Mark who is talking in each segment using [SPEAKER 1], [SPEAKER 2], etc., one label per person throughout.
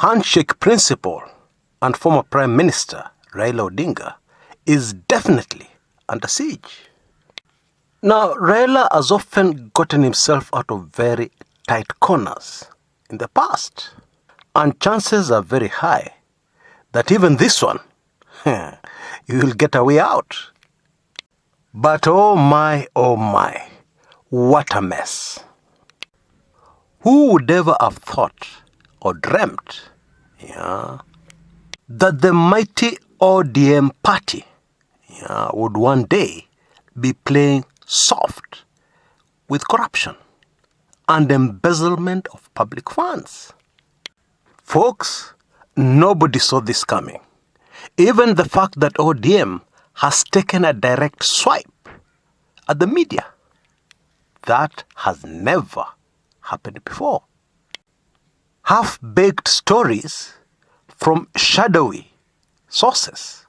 [SPEAKER 1] handshake principle and former Prime Minister Raila Odinga is definitely under siege. Now, Raila has often gotten himself out of very tight corners in the past, and chances are very high that even this one, you will get a way out. But oh my, what a mess. Who would ever have thought or dreamt that the mighty ODM party would one day be playing soft with corruption and embezzlement of public funds? Folks, nobody saw this coming. Even the fact that ODM has taken a direct swipe at the media, that has never happened before. Half-baked stories from shadowy sources.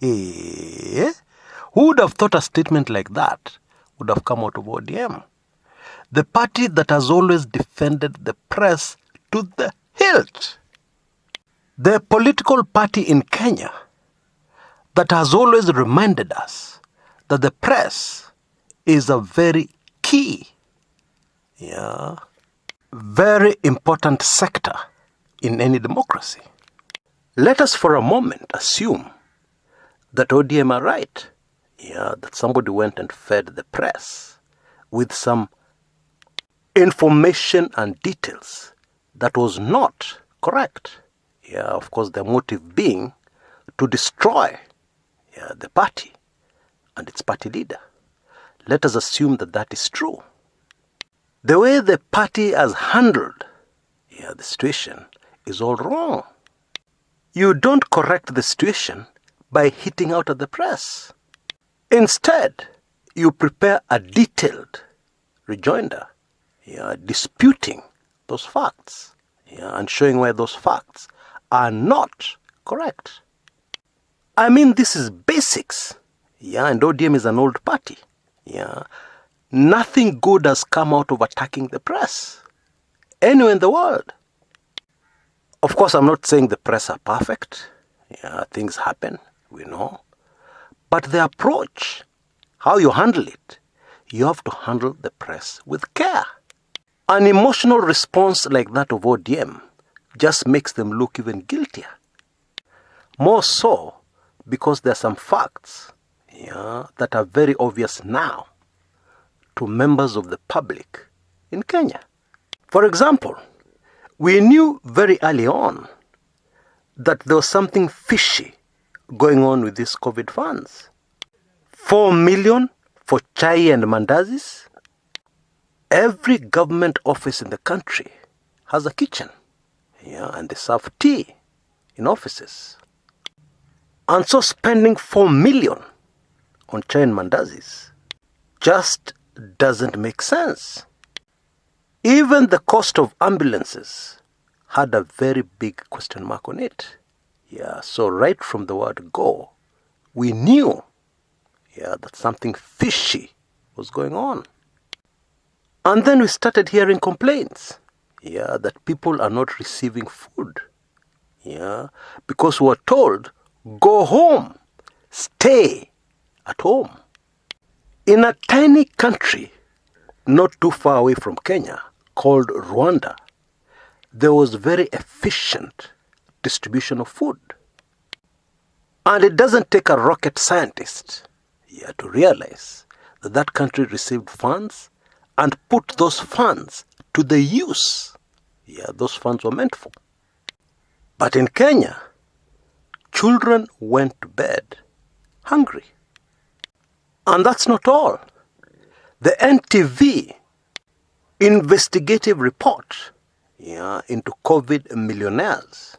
[SPEAKER 1] Who would have thought a statement like that would have come out of ODM? The party that has always defended the press to the hilt. The political party in Kenya that has always reminded us that the press is a very key, very important sector in any democracy. Let us for a moment assume that ODM are right, that somebody went and fed the press with some information and details that was not correct. Of course, the motive being to destroy the party and its party leader. Let us assume that that is true. The way the party has handled the situation is all wrong. You don't correct the situation by hitting out at the press. Instead, you prepare a detailed rejoinder, disputing those facts, and showing why those facts are not correct. I mean, this is basics, and ODM is an old party, Nothing good has come out of attacking the press anywhere in the world. Of course, I'm not saying the press are perfect. Things happen, we know. But the approach, how you handle it, you have to handle the press with care. An emotional response like that of ODM just makes them look even guiltier. More so because there are some facts that are very obvious now to members of the public in Kenya. For example, we knew very early on that there was something fishy going on with these COVID funds. 4 million for chai and mandazis. Every government office in the country has a kitchen, and they serve tea in offices. And so spending 4 million on chai and mandazis just doesn't make sense. Even the cost of ambulances had a very big question mark on it. So right from the word go, we knew that something fishy was going on. And then we started hearing complaints that people are not receiving food. Because we were told, go home, stay at home. In a tiny country not too far away from Kenya called Rwanda, there was very efficient distribution of food. And it doesn't take a rocket scientist to realize that that country received funds and put those funds to the use those funds were meant for. But in Kenya, children went to bed hungry. And that's not all. The NTV investigative report into COVID millionaires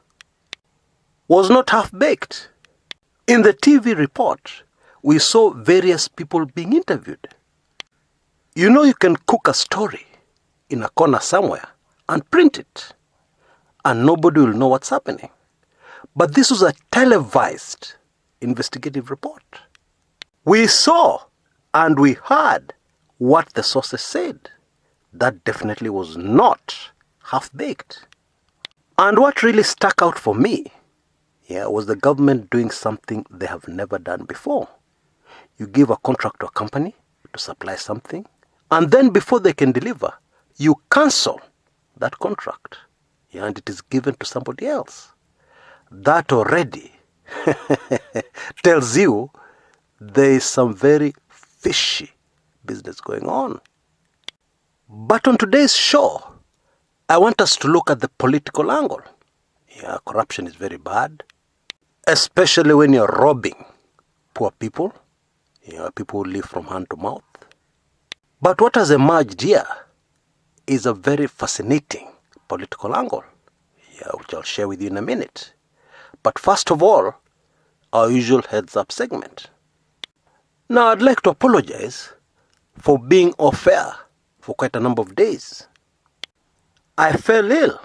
[SPEAKER 1] was not half-baked. In the TV report, we saw various people being interviewed. You can cook a story in a corner somewhere and print it, and nobody will know what's happening. But this was a televised investigative report. We saw and we heard what the sources said. That definitely was not half-baked. And what really stuck out for me, was the government doing something they have never done before. You give a contract to a company to supply something, and then before they can deliver, you cancel that contract, and it is given to somebody else. That already tells you there is some very fishy business going on. But on today's show, I want us to look at the political angle. Corruption is very bad, especially when you're robbing poor people, people who live from hand to mouth. But what has emerged here is a very fascinating political angle, which I'll share with you in a minute. But first of all, our usual heads-up segment. Now, I'd like to apologize for being off air for quite a number of days. I fell ill,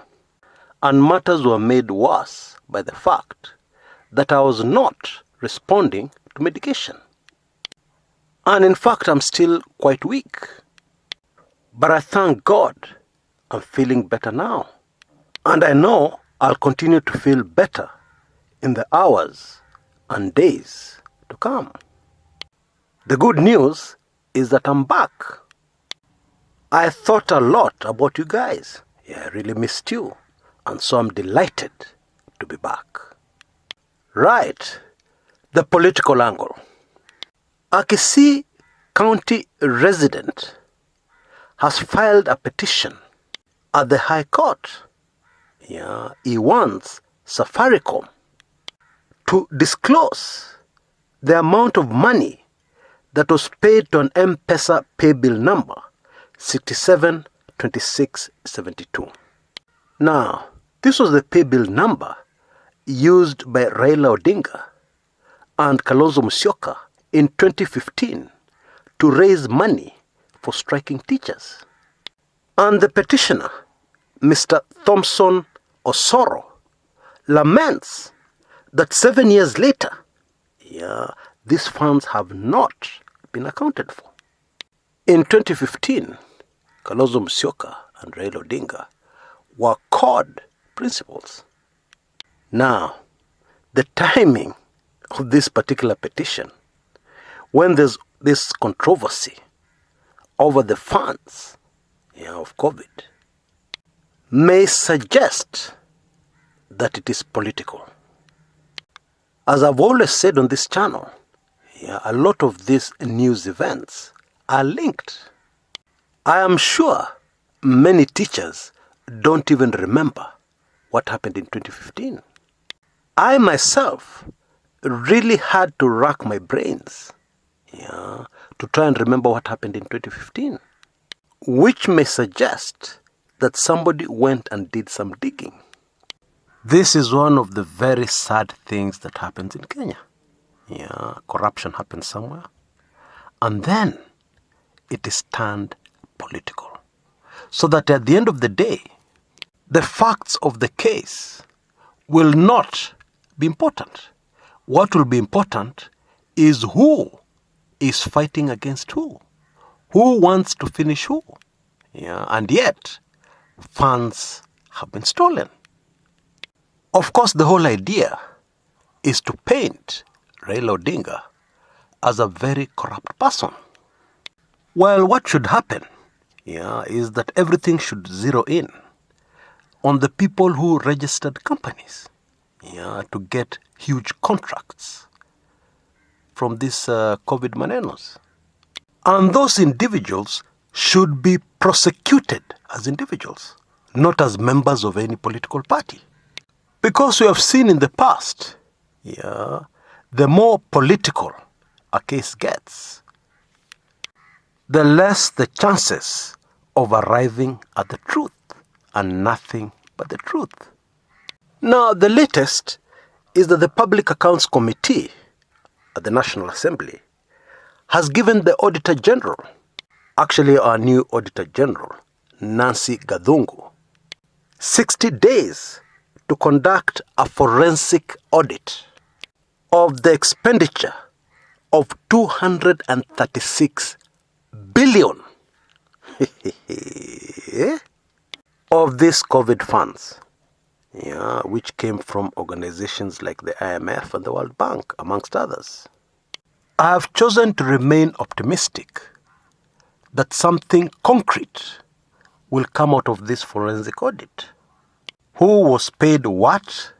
[SPEAKER 1] and matters were made worse by the fact that I was not responding to medication. And in fact, I'm still quite weak. But I thank God I'm feeling better now. And I know I'll continue to feel better in the hours and days to come. The good news is that I'm back. I thought a lot about you guys. I really missed you. And so I'm delighted to be back. Right, the political angle. A Kisii County resident has filed a petition at the High Court. He wants Safaricom to disclose the amount of money that was paid to an M-Pesa Paybill number 672672. Now, this was the Paybill number used by Raila Odinga and Kalonzo Musyoka in 2015 to raise money for striking teachers. And the petitioner, Mr. Thompson Osoro, laments that 7 years later, these funds have not been accounted for. In 2015, Kalonzo Musyoka and Raila Odinga were CORD principals. Now, the timing of this particular petition, when there's this controversy over the funds of COVID, may suggest that it is political. As I've always said on this channel, a lot of these news events are linked. I am sure many teachers don't even remember what happened in 2015. I myself really had to rack my brains to try and remember what happened in 2015, which may suggest that somebody went and did some digging. This is one of the very sad things that happens in Kenya. Corruption happens somewhere, and then it is turned political. So that at the end of the day, the facts of the case will not be important. What will be important is who is fighting against who wants to finish who. And yet, funds have been stolen. Of course, the whole idea is to paint Raila Odinga as a very corrupt person. Well, what should happen is that everything should zero in on the people who registered companies to get huge contracts from this COVID Manenos. And those individuals should be prosecuted as individuals, not as members of any political party. Because we have seen in the past, the more political a case gets, the less the chances of arriving at the truth, and nothing but the truth. Now, the latest is that the Public Accounts Committee at the National Assembly has given the Auditor General, actually our new Auditor General, Nancy Gathungu, 60 days to conduct a forensic audit of the expenditure of 236 billion of these COVID funds. which came from organizations like the IMF and the World Bank, amongst others. I have chosen to remain optimistic that something concrete will come out of this forensic audit. Who was paid what,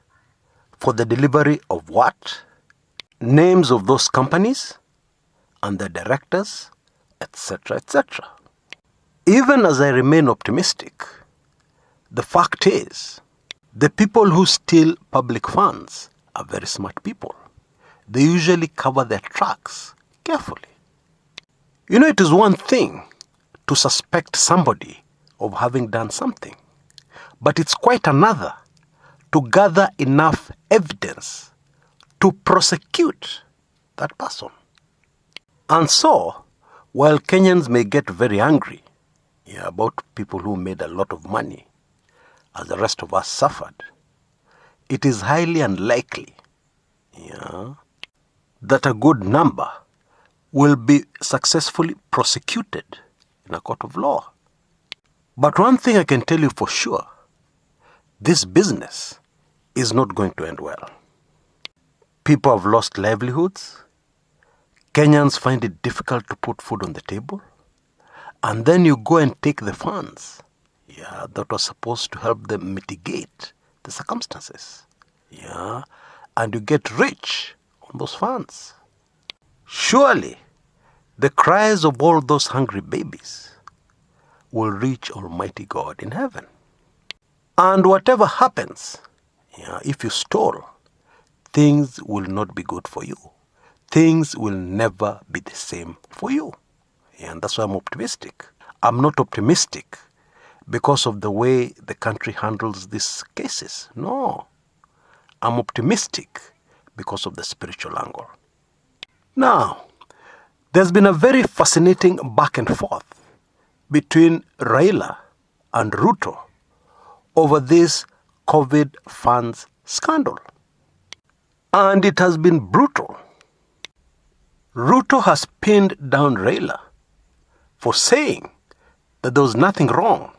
[SPEAKER 1] for the delivery of what, names of those companies and the directors, etc., etc. Even as I remain optimistic, the fact is, the people who steal public funds are very smart people. They usually cover their tracks carefully. It is one thing to suspect somebody of having done something, but it's quite another to gather enough evidence to prosecute that person. And so, while Kenyans may get very angry about people who made a lot of money, as the rest of us suffered, it is highly unlikely that a good number will be successfully prosecuted in a court of law. But one thing I can tell you for sure, this business is not going to end well. People have lost livelihoods. Kenyans find it difficult to put food on the table. And then you go and take the funds that was supposed to help them mitigate the circumstances. And you get rich on those funds. Surely, the cries of all those hungry babies will reach Almighty God in heaven. And whatever happens, if you stole, things will not be good for you. Things will never be the same for you. And that's why I'm optimistic. I'm not optimistic because of the way the country handles these cases. No. I'm optimistic because of the spiritual angle. Now, there's been a very fascinating back and forth between Raila and Ruto over this COVID funds scandal. And it has been brutal. Ruto has pinned down Raila for saying that there was nothing wrong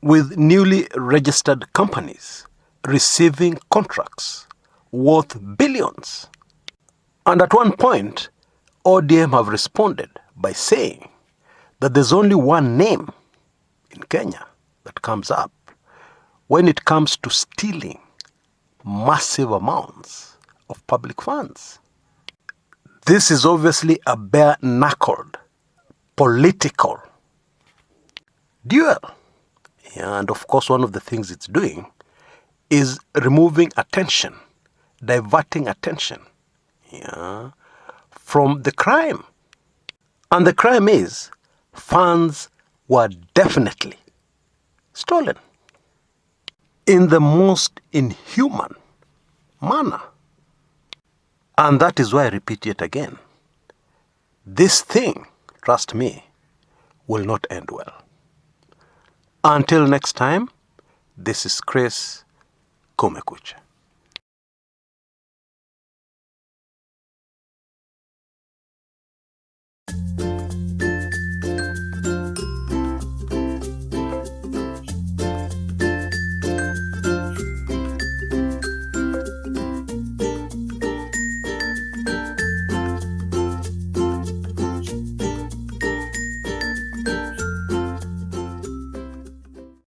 [SPEAKER 1] with newly registered companies receiving contracts worth billions. And at one point, ODM have responded by saying that there's only one name in Kenya that comes up when it comes to stealing massive amounts of public funds. This is obviously a bare-knuckled political duel. And of course, one of the things it's doing is removing attention, diverting attention from the crime. And the crime is funds were definitely stolen in the most inhuman manner. And that is why I repeat it again. This thing, trust me, will not end well. Until next time, this is Chris Kumekucha.